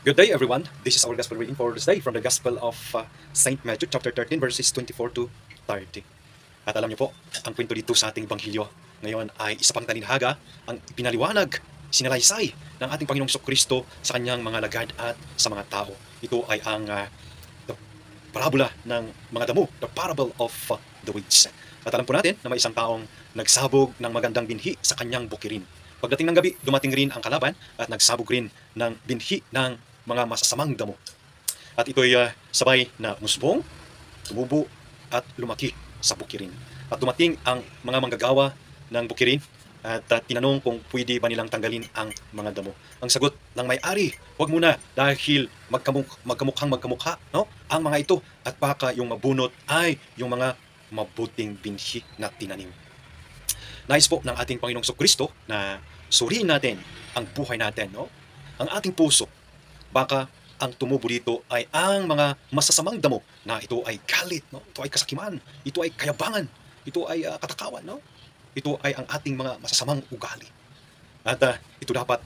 Good day, everyone. This is our gospel reading for this day from the Gospel of Saint Matthew, chapter 13, verses 24 to 30. At alam niyo po, ang kwento dito sa ating Banghilyo ngayon ay isa pang talinhaga ang ipinaliwanag, sinalaysay ng ating Panginoong Kristo sa kanyang mga lagad at sa mga tao. Ito ay ang the parabola ng mga damo, the parable of the weeds. At alam po natin na may isang taong nagsabog ng magandang binhi sa kanyang bukirin. Pagdating ng gabi, dumating rin ang kalaban at nagsabog rin ng binhi ng mga masasamang damo. At ito'y sabay na musbong, tumubo at lumaki sa bukirin. At dumating ang mga manggagawa ng bukirin at tinanong kung pwede ba nilang tanggalin ang mga damo. Ang sagot ng may-ari, huwag muna dahil magkamukhang magkamukha, no? Ang mga ito at baka yung mabunot ay yung mga mabuting binhi na tinanim. Nais po ng ating Panginoong Kristo na suriin natin ang buhay natin, no? Ang ating puso. Baka ang tumubo dito ay ang mga masasamang damo na ito ay galit, no? Ito ay kasakiman, ito ay kayabangan, ito ay katakawan, no? Ito ay ang ating mga masasamang ugali. At ito dapat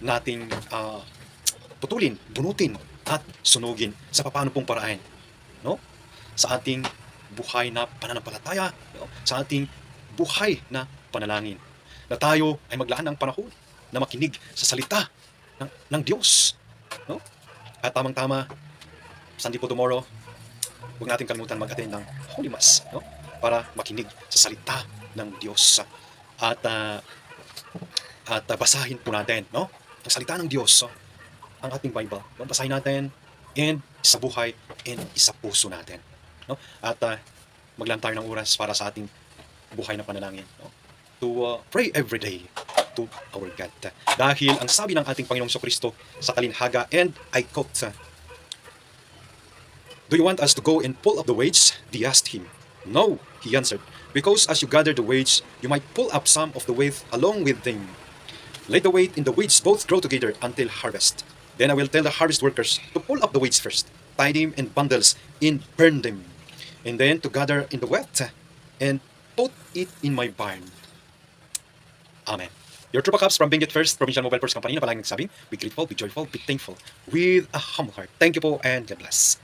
nating putulin, bunutin at sunugin sa paano pong paraan, no? Sa ating buhay na pananampalataya, no? Sa ating buhay na panalangin. Na tayo ay maglaan ng panahon na makinig sa salita ng Diyos. No? At tamang-tama, Sunday po tomorrow, huwag natin kalimutan mag-attend ng Holy Mass, no? Para makinig sa salita ng Diyos. At basahin po natin, no? Ang salita ng Diyos, ang ating Bible. No? Basahin natin and sa buhay and sa puso natin. No? At maglaan tayo ng oras para sa ating buhay na panalangin. No? To pray every day to our God. Dahil ang sabi ng ating Panginoong Kristo sa talinhaga, and I quote, "Do you want us to go and pull up the weeds?" They asked him. "No," he answered, "because as you gather the weeds, you might pull up some of the wheat along with them. Let the wheat and the weeds both grow together until harvest. Then I will tell the harvest workers to pull up the weeds first, tie them in bundles, and burn them, and then to gather in the wheat and put it in my barn." Amen. Your Trupa Cups from Benguet First Provincial Mobile First Company na palaging nagsabing, be grateful, be joyful, be thankful with a humble heart. Thank you po and God bless.